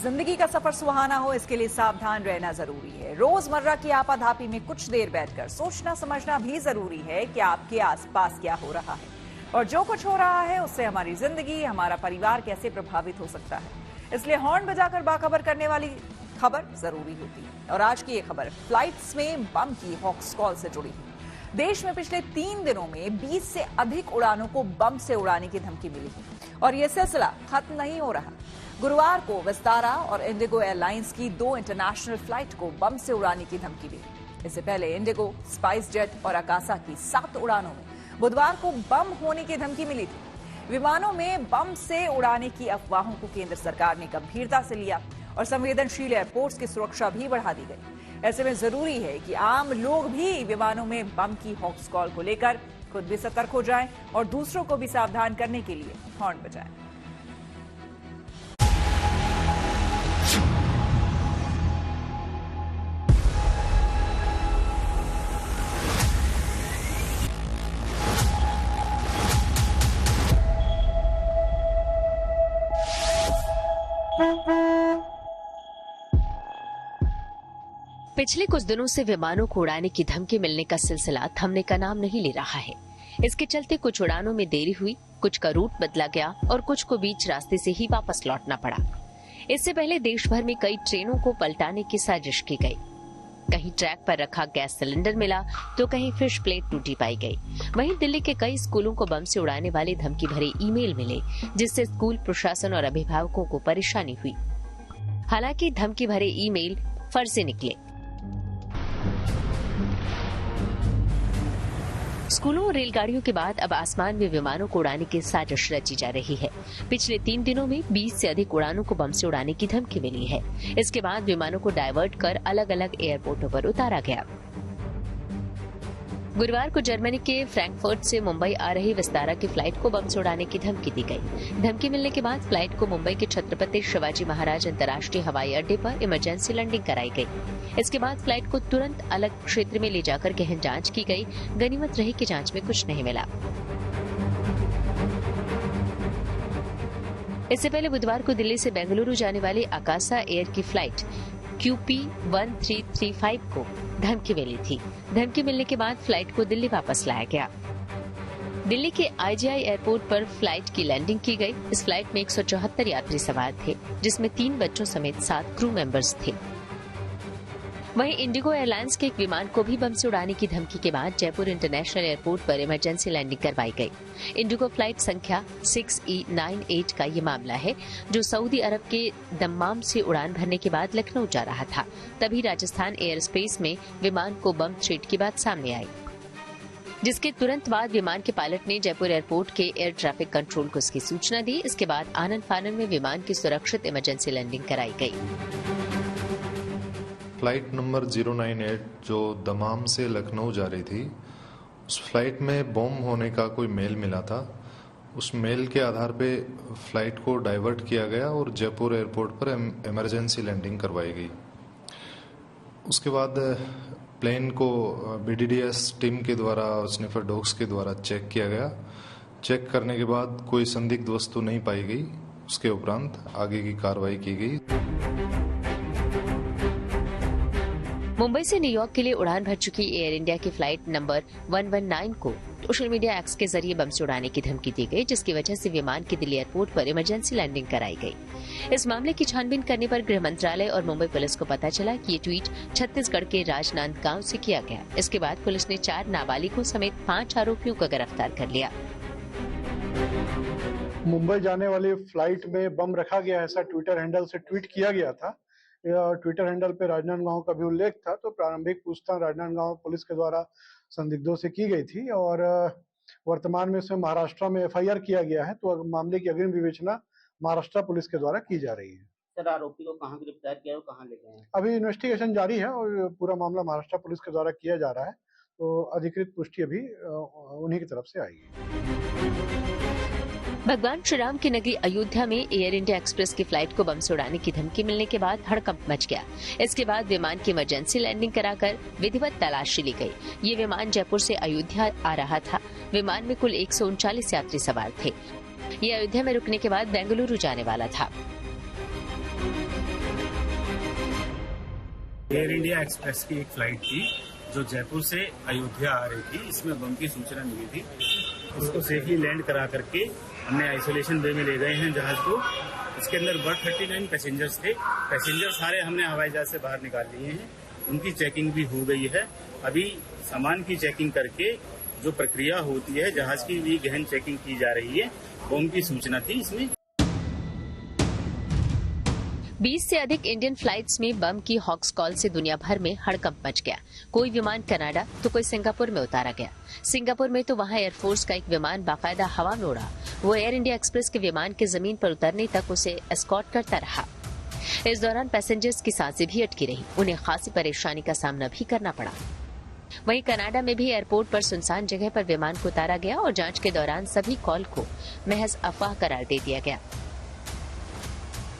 जिंदगी का सफर सुहाना हो, इसके लिए सावधान रहना जरूरी है। रोजमर्रा की आपाधापी में कुछ देर बैठकर सोचना समझना भी जरूरी है कि आपके आसपास क्या हो रहा है और जो कुछ हो रहा है उससे हमारी जिंदगी, हमारा परिवार कैसे प्रभावित हो सकता है। इसलिए हॉर्न बजाकर बाखबर करने वाली खबर जरूरी होती है। और आज की ये खबर फ्लाइट्स में बम की हॉक्स कॉल से जुड़ी है। देश में पिछले 3 दिनों में 20 से अधिक उड़ानों को बम से उड़ाने की धमकी मिली है और यह सिलसिला खत्म नहीं हो रहा। गुरुवार को विस्तारा और इंडिगो एयरलाइंस की 2 इंटरनेशनल फ्लाइट को बम से उड़ाने की धमकी दी। इससे पहले इंडिगो, स्पाइस जेट और अकासा की 7 उड़ानों में बुधवार को बम होने की धमकी मिली थी। विमानों में बम से उड़ाने की अफवाहों को केंद्र सरकार ने गंभीरता से लिया और संवेदनशील एयरपोर्ट्स की सुरक्षा भी बढ़ा दी गई। ऐसे में जरूरी है कि आम लोग भी विमानों में बम की हॉक्स कॉल को लेकर खुद भी सतर्क हो जाएं और दूसरों को भी सावधान करने के लिए हॉर्न बजाएं। पिछले कुछ दिनों से विमानों को उड़ाने की धमकी मिलने का सिलसिला थमने का नाम नहीं ले रहा है। इसके चलते कुछ उड़ानों में देरी हुई, कुछ का रूट बदला गया और कुछ को बीच रास्ते से ही वापस लौटना पड़ा। इससे पहले देश भर में कई ट्रेनों को पलटाने की साजिश की गई। कहीं ट्रैक पर रखा गैस सिलेंडर मिला तो कहीं फिश प्लेट टूटी पाई गई। वहीं दिल्ली के कई स्कूलों को बम से उड़ाने वाले धमकी भरे ईमेल मिले, जिससे स्कूल प्रशासन और अभिभावकों को परेशानी हुई। हालांकि धमकी भरे ईमेल फर्जी निकले। स्कूलों और रेलगाड़ियों के बाद अब आसमान में विमानों को उड़ाने की साजिश रची जा रही है। पिछले 3 दिनों में 20 से अधिक उड़ानों को बम से उड़ाने की धमकी मिली है। इसके बाद विमानों को डायवर्ट कर अलग अलग एयरपोर्टों पर उतारा गया। गुरुवार को जर्मनी के फ्रैंकफर्ट से मुंबई आ रही विस्तारा की फ्लाइट को बम से उड़ाने की धमकी दी गई। धमकी मिलने के बाद फ्लाइट को मुंबई के छत्रपति शिवाजी महाराज अंतर्राष्ट्रीय हवाई अड्डे पर इमरजेंसी लैंडिंग कराई गई। इसके बाद फ्लाइट को तुरंत अलग क्षेत्र में ले जाकर गहन जांच की गई। गनीमत रही कि जांच में कुछ नहीं मिला। इससे पहले बुधवार को दिल्ली से बेंगलुरु जाने वाली अकासा एयर की फ्लाइट QP1335 को धमकी मिली थी। धमकी मिलने के बाद फ्लाइट को दिल्ली वापस लाया गया। दिल्ली के IGI एयरपोर्ट पर फ्लाइट की लैंडिंग की गई। इस फ्लाइट में 174 यात्री सवार थे, जिसमें 3 बच्चों समेत 7 क्रू मेंबर्स थे। वहीं इंडिगो एयरलाइंस के एक विमान को भी बम से उड़ाने की धमकी के बाद जयपुर इंटरनेशनल एयरपोर्ट पर इमरजेंसी लैंडिंग करवाई गई। इंडिगो फ्लाइट संख्या 6E98 का ये मामला है, जो सऊदी अरब के दम्माम से उड़ान भरने के बाद लखनऊ जा रहा था। तभी राजस्थान एयर स्पेस में विमान को बम थ्रेट की बात सामने आई, जिसके तुरंत बाद विमान के पायलट ने जयपुर एयरपोर्ट के एयर ट्रैफिक कंट्रोल को इसकी सूचना दी। इसके बाद आनन फानन में विमान की सुरक्षित इमरजेंसी लैंडिंग कराई गई। फ्लाइट नंबर 098 जो दमाम से लखनऊ जा रही थी, उस फ्लाइट में बम होने का कोई मेल मिला था। उस मेल के आधार पे फ्लाइट को डाइवर्ट किया गया और जयपुर एयरपोर्ट पर इमरजेंसी लैंडिंग करवाई गई। उसके बाद प्लेन को BDDS टीम के द्वारा, स्निफर डॉग्स के द्वारा चेक किया गया। चेक करने के बाद कोई संदिग्ध वस्तु नहीं पाई गई। उसके उपरांत आगे की कार्रवाई की गई। मुंबई से न्यूयॉर्क के लिए उड़ान भर चुकी एयर इंडिया की फ्लाइट नंबर 119 को सोशल मीडिया एक्स के जरिए बम से उड़ाने की धमकी दी गई, जिसकी वजह से विमान की दिल्ली एयरपोर्ट पर इमरजेंसी लैंडिंग कराई गई। इस मामले की छानबीन करने पर गृह मंत्रालय और मुंबई पुलिस को पता चला कि ये ट्वीट छत्तीसगढ़ के राजनांदगांव से किया गया। इसके बाद पुलिस ने 4 नाबालिगों समेत 5 आरोपियों को गिरफ्तार कर लिया। मुंबई जाने वाली फ्लाइट में बम रखा गया, ऐसा ट्विटर हैंडल से ट्वीट किया गया था। ट्विटर हैंडल पे राजनांदगांव का भी उल्लेख था। तो प्रारंभिक पूछताछ राजनांदगांव पुलिस के द्वारा संदिग्धों से की गई थी और वर्तमान में इसमें महाराष्ट्र में FIR किया गया है। तो मामले की अग्रिम विवेचना महाराष्ट्र पुलिस के द्वारा की जा रही है। सर, आरोपी को कहां गिरफ्तार किया और कहां ले गए हैं? अभी इन्वेस्टिगेशन जारी है और पूरा मामला महाराष्ट्र पुलिस के द्वारा किया जा रहा है। तो अधिकृत पुष्टि अभी उन्हीं की तरफ से आएगी। भगवान श्री राम की नगरी अयोध्या में एयर इंडिया एक्सप्रेस की फ्लाइट को बम से उड़ाने की धमकी मिलने के बाद हड़कंप मच गया। इसके बाद विमान की इमरजेंसी लैंडिंग कराकर विधिवत तलाशी ली गई। ये विमान जयपुर से अयोध्या आ रहा था। विमान में कुल 139 यात्री सवार थे। ये अयोध्या में रुकने के बाद बेंगलुरु जाने वाला था। एयर इंडिया एक्सप्रेस की एक फ्लाइट थी जो जयपुर से अयोध्या आ रही थी। इसमें बम की सूचना मिली थी। उसको सेफली लैंड करा करके हमने आइसोलेशन बे में ले गए हैं जहाज को। इसके अंदर 139 पैसेंजर्स थे। पैसेंजर सारे हमने हवाई जहाज से बाहर निकाल लिए हैं। उनकी चेकिंग भी हो गई है। अभी सामान की चेकिंग करके जो प्रक्रिया होती है जहाज की भी गहन चेकिंग की जा रही है। बम की सूचना थी इसमें। 20 से अधिक इंडियन फ्लाइट्स में बम की हॉक्स कॉल से दुनिया भर में हड़कंप मच गया। कोई विमान कनाडा तो कोई सिंगापुर में उतारा गया। सिंगापुर में तो वहां एयरफोर्स का एक विमान बाकायदा हवा में उड़ा। वो एयर इंडिया एक्सप्रेस के विमान के जमीन पर उतरने तक उसे एस्कॉर्ट करता रहा। इस दौरान पैसेंजर्स की सांसें भी अटकी रही। उन्हें खासी परेशानी का सामना भी करना पड़ा। वहीं कनाडा में भी एयरपोर्ट पर सुनसान जगह पर विमान को उतारा गया और जांच के दौरान सभी कॉल को महज अफवाह करार दे दिया गया।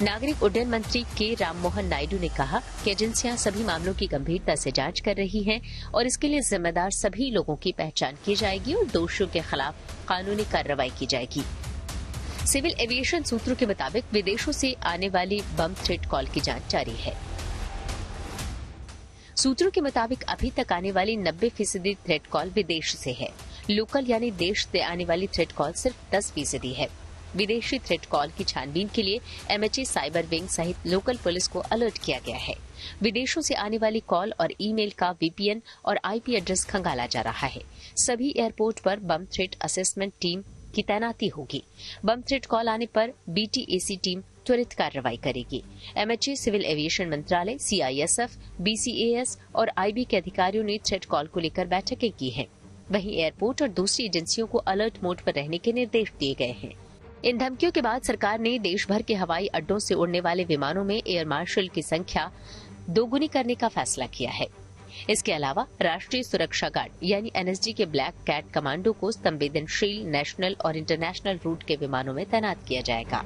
नागरिक उड्डयन मंत्री के राममोहन नायडू ने कहा कि एजेंसियां सभी मामलों की गंभीरता से जांच कर रही हैं और इसके लिए जिम्मेदार सभी लोगों की पहचान की जाएगी और दोषियों के खिलाफ कानूनी कार्रवाई की जाएगी। सिविल एविएशन सूत्रों के मुताबिक विदेशों से आने वाली बम थ्रेट कॉल की जांच जारी है। सूत्रों के मुताबिक अभी तक आने वाली 90% थ्रेट कॉल विदेश से है। लोकल यानी देश से आने वाली थ्रेट कॉल सिर्फ 10% है। विदेशी थ्रेट कॉल की छानबीन के लिए एमएचए साइबर विंग सहित लोकल पुलिस को अलर्ट किया गया है। विदेशों से आने वाली कॉल और ईमेल का वीपीएन और आईपी एड्रेस खंगाला जा रहा है। सभी एयरपोर्ट पर बम थ्रेट असेसमेंट टीम की तैनाती होगी। बम थ्रेट कॉल आने पर बीटीएसी टीम त्वरित कार्रवाई करेगी। एमएचए, सिविल एविएशन मंत्रालय, सीआईएसएफ, बीसीएएस और आईबी के अधिकारियों ने थ्रेट कॉल को लेकर बैठकें की हैं। वहीं एयरपोर्ट और दूसरी एजेंसियों को अलर्ट मोड पर रहने के निर्देश दिए गए हैं। इन धमकियों के बाद सरकार ने देश भर के हवाई अड्डों से उड़ने वाले विमानों में एयर मार्शल की संख्या दोगुनी करने का फैसला किया है। इसके अलावा राष्ट्रीय सुरक्षा गार्ड यानी एनएसजी के ब्लैक कैट कमांडो को संवेदनशील नेशनल और इंटरनेशनल रूट के विमानों में तैनात किया जाएगा।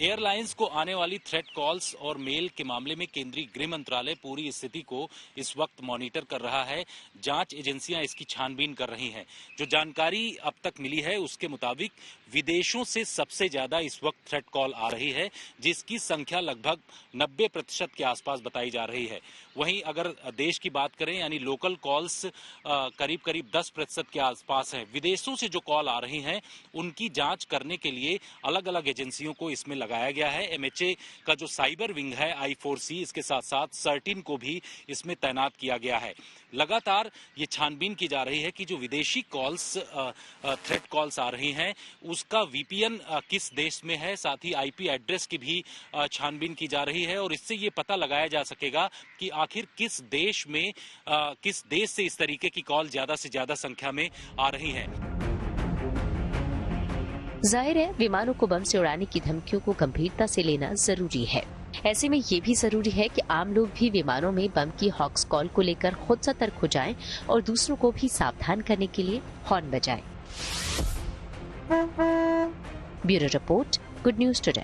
एयरलाइंस को आने वाली थ्रेट कॉल्स और मेल के मामले में केंद्रीय गृह मंत्रालय पूरी स्थिति को इस वक्त मॉनिटर कर रहा है। जांच एजेंसियां इसकी छानबीन कर रही हैं। जो जानकारी अब तक मिली है उसके मुताबिक विदेशों से सबसे ज्यादा इस वक्त थ्रेट कॉल आ रही है, जिसकी संख्या लगभग 90% के आसपास बताई जा रही है। वहीं अगर देश की बात करें यानी लोकल कॉल्स करीब करीब 10% के आसपास है। विदेशों से जो कॉल आ रही हैं उनकी जांच करने के लिए अलग अलग एजेंसियों को इसमें लगाया गया है। एमएचए का जो साइबर विंग है I4C, इसके साथ साथ सर्टिन को भी इसमें तैनात किया गया है। लगातार ये छानबीन की जा रही है कि जो विदेशी कॉल्स थ्रेट कॉल्स आ रही हैं उसका वीपीएन किस देश में है, साथ ही आईपी एड्रेस की भी छानबीन की जा रही है और इससे ये पता लगाया जा सकेगा कि आखिर किस देश से इस तरीके की कॉल ज्यादा से ज्यादा संख्या में आ रही है। जाहिर है विमानों को बम से उड़ाने की धमकियों को गंभीरता से लेना जरूरी है। ऐसे में ये भी जरूरी है कि आम लोग भी विमानों में बम की हॉक्स कॉल को लेकर खुद सतर्क हो जाएं और दूसरों को भी सावधान करने के लिए हॉर्न बजाएं। Bureau report, good news today.